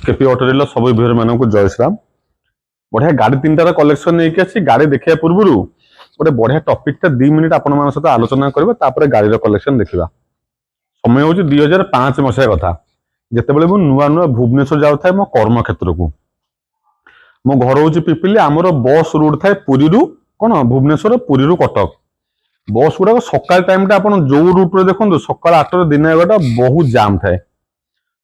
KP auto dealer सब viewer मानक जय श्रीराम। बढ़िया गाड़ी तीन टार कलेक्शन नहीं आसी गाड़ी देखा पूर्व गोटे बढ़िया टॉपिक 2 मिनिट आपण सहित आलोचना करबा गाड़ी कलेक्शन देखा। समय हूँ 2005 मसीहा कथा जितेबाला मुझे नुआ नुआ भुवनेश्वर जाऊे मो कर्म क्षेत्र को। मो घर हूँ पिपिली आमर बस रूट थाए पुरी कौन भुवनेश्वर पुरी कटक बस गुड़ाक सकाल टाइम जो रूट देखो सकाल 8 दिन 11 बहुत जाम थाए।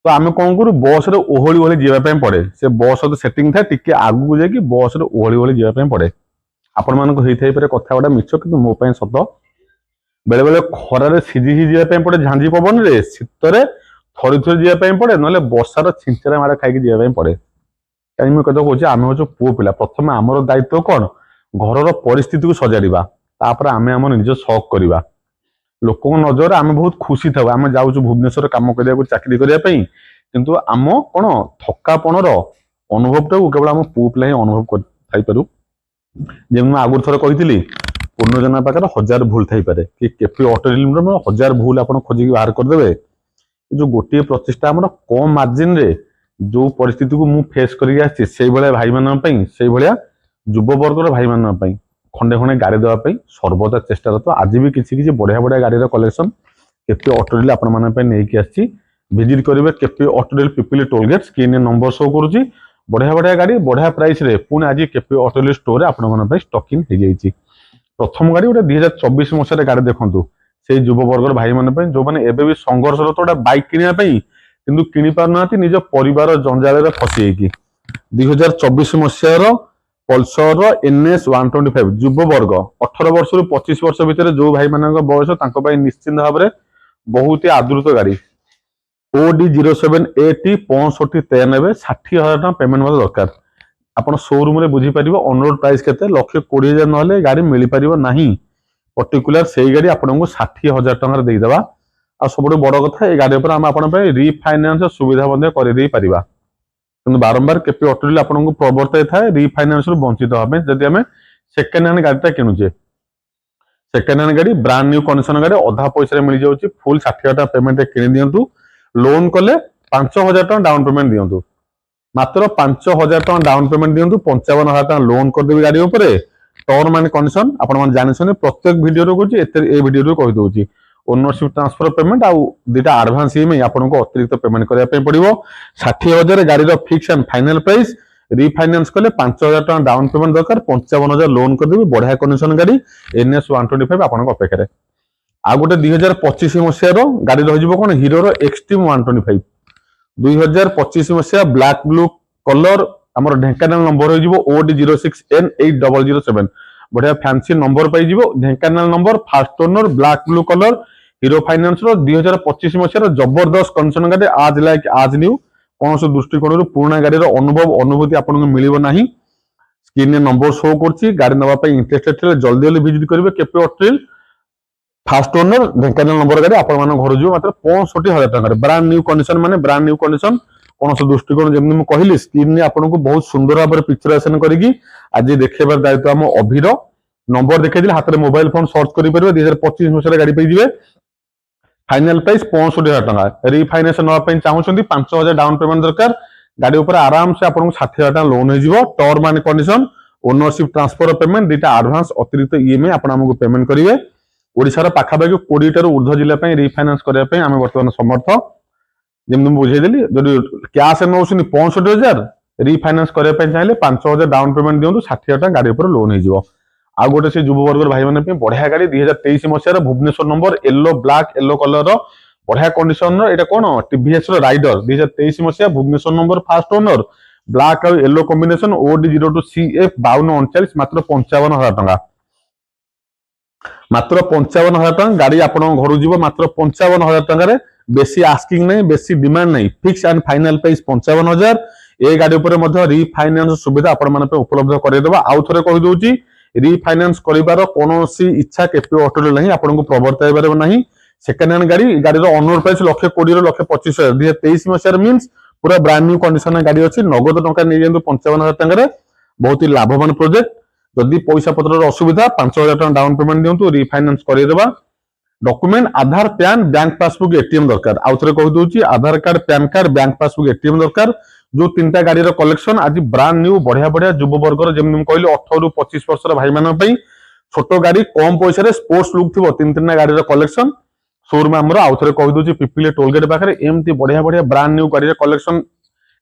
तो आम कौन करूँ बस ओहली ओहली जावाई पड़े से बस सेटिंग थाए टी आगू जाकि बस ओहली ओहली जावाई पड़े। आपण मानक होता है कथा गुड़ा मिछ कि मो सत बेले बेले खरार सीझी जावाई पड़े झांझी पवन रे शीतर थरी थरी जावाई पड़े ना बसार छिंचरा माड़ खाई जावाई पड़े। कहीं मुझे कथा कहे आम हूँ पुओ पिला प्रथम आमर दायित्व कौन घर परिस्थिति को सजाड़ा तापर आम आम निज शौक करवा। लोक नजर आम बहुत खुशी था आम जाऊँ भुवनेश्वर कम करने चाकरी करने किंतु आम कौन थकापणर अनुभव टाक केवल आम पुओ पिला ही अनुभव कर जमी आगुरी थर कही पूर्णजना पाखे 1000 भूल थाईपे कि केपी ऑटो डीलर 1000 भूल आप खोजिक बाहर करदे। जो गोटे प्रचेषा आम कम मार्जिन रे जो परिस्थिति को मुझे फेस कर भाई मान युववर्गर भाई मान खंडे खंडे गाड़ी देवाई सर्वदा चेष्टा तो आज भी किसी बढ़िया बढ़िया गाड़ी कलेक्शन केपी ऑटो डीलर आपण नहीं आसी विजिट करेंगे। KP auto dealer Pipili tollgate screen number show करुच्ची बढ़िया बढ़िया गाड़ी बढ़िया प्राइस रे पुणी आज केपी ऑटो डीलर स्टोर में स्टॉकिंग हो जाएगी। प्रथम गाड़ी गोटे 2024 मसीह गाड़ी देखु से युववर्गर भाई मान जो मैंने एवं भी संघर्षरत गोटे बैक किनापी किंतु किनी पारना निज परिवार जंजाल फसी 2024 मसीहार पल्सर NS 125 युववर्ग 18 वर्ष रु 25 वर्ष भितर जो भाई मान बयस निश्चिंत भाव में बहुत ही आदृत गाड़ी OD 07 AT 6593 60,000 टका पेमेंट मतलब दरकार। आप शोरूम में बुझीपर ऑनरोड प्राइस के 1,20,000 ना गाड़ी मिल पार ना पर्टिकुलर से गाड़ी आपको 60,000 टकर देदेवा। आ सब बड़ कथा ये गाड़ी आप रिफाइनान्स सुविधा कर कि बारंबार केपी ऑटो डीलर आपको प्रवर्त थाए रिफाइनान्स वंचित होगा जदि आम सेकेंड हैंड गाड़ी किणुचे। सेकेंड हैंड गाड़ी ब्रांड न्यू कंडीशन गाड़ी अधा पैसा मिल जाऊँगी फुल 60,000 टका पेमेंट किणी दिंतु लोन कले 5,000 टका डाउन पेमेंट दिंतु मात्र 5,000 टका डाउन पेमेंट दिंतु 55,000 टका लोन करदेवी गाड़ी उपर टर्म एंड कंडीशन आप जानी प्रत्येक वीडियो कहे वीडियो कहीदे ओनरशिप ट्रांसफर पेमेंट आउ दुटा एडवांस ईएमआई आपको अतिरिक्त पेमेंट करने पड़ो 60,000 गाड़ी फिक्स एंड फाइनल प्राइस रिफाइनान्स कले 5,000 टका डाउन पेमेंट दरकार 55,000 लोन करदेवी बढ़िया कंडीशन गाड़ी NS 125 आपको अपेक्षा। आ गोटे 2025 मसीहार गाड़ी रहा हीरो एक्सट्रीम 125 2025 मसीहा ब्लैक ब्लू कलर आम ढेंकानाल नंबर हो OD 06N 8007 बढ़िया फैंसी नंबर पाई Dhenkanal number first owner black blue colour hero finance 2025 मसीहार जबरदस्त कंडीशन गाड़ी आज लाइक आज न्यू कौन से दृष्टिकोण पुराना गाड़ी अनुभूति आपको मिल ना। स्क्रीन नंबर शो कर गाड़ी नापी इंटरेस्टेड थे जल्दी जल्दी विजिट करेंगे KP auto dealer fast owner Dhenkanal number गाड़ी आप घर जी मात्र 65,000 टकर ब्रांड न्यू कंडीशन माने ब्रांड न्यू कंडीशन कौन से दृष्टिकोण जमी कहली स्क्रीन में आपको बहुत सुंदर भाव में पिक्चराइजेशन करी आज देखेबार दायित्व आम अभिर नंबर देखी हाथ में मोबाइल फोन सर्च करेंगे 2025 मसीह गाड़ी पे फाइनल प्राइस 65,000 टका रिफाइनान्स नापी चाहते 5,000 डाउन पेमेंट दरकार गाड़ी उपर आराम से आपको 60,000 टका लोन हो term and condition ownership transfer payment दुटा एडवांस अतिरिक्त ईएमआई आपको पेमेंट करेंगे। ओडिशार पाखापाखि 20 टारू ऊर्ध्व जिला रिफाइनान्स करने आम बर्तमान समर्थ जमी बुझेदेली जब कैश नौ 65,000 रिफाइनान्स करने चाहिए 5,000 डाउन पेमेंट दिंतु 60,000 टका गाड़ी उपर लोन हो। आ गोटे से युववर्गर भाई मैंने बढ़िया गाड़ी 2023 मसीहार Bhubaneswar number yellow black yellow colour बढ़िया कंडीशन यहाँ कौन TVS राइडर 2023 मसीहा Bhubaneswar number first owner black और येलो कॉम्बिनेशन OD 02 CF 5239 मात्र 55,000 टका मात्र 55,000 टका गाड़ी आप घर जीव मात्र 55,000 टकर बेसी आस्किंग नहीं बेसी डिमांड नहीं फिक्स एंड फाइनल प्राइस 55,000 ए गाड़ी उपर रिफाइनान्स सुविधा आपण उपलब्ध करदेवा। आउ थे कहीदे रिफाइनान्स कर कौन इच्छा केपी ऑटो डीलर नहीं आपको प्रवर्ताइबार ना। सेकेंड हैंड गाड़ी गाड़ी ऑनरोड प्राइस 1,20,000 1,25,000 2023 मसीहार मीन्स पूरा ब्रांड न्यू कंडीशन गाड़ी अच्छी नगद टका नहीं जातु 55,000 टकर बहुत ही लाभवान प्रोजेक्ट। जदि पैसा पत्र असुविधा 5,000 टका डाउन पेमेंट दिंतु रिफाइनान्स करदेवा। Document Aadhaar PAN bank passbook ATM दरकार आउ थे कहीदे Aadhaar card PAN card bank passbook ATM दरकार जो 3टा गाड़ी कलेक्शन आज ब्रांड न्यू बढ़िया बढ़िया युववर्गर जमी कहली 18 ରୁ 25 वर्ष भाई मान छोट गाड़ी कम पैसा स्पोर्ट्स लुक थी 3 गाड़ी कलेक्शन शोरूम आमर आउ थे कहीदे पिपिले टोलगेट पाखे एमती बढ़िया बढ़िया ब्रांड न्यू गाड़ी कलेक्शन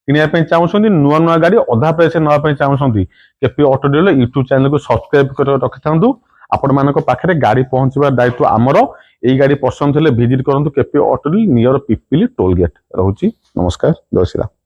किनिया चाहूँ नुआ नुआ गाड़ी अधा प्राइस नापी चाहूँगी KP auto dealer YouTube channel को सब्सक्राइब कर रखि था आपण मानक पाखे गाड़ी पहुंचवा दायित्व आमर यही गाड़ी पसंद थे विजिट करूँ KP auto dealer near Pipili toll gate रोची नमस्कार जय श्री राम।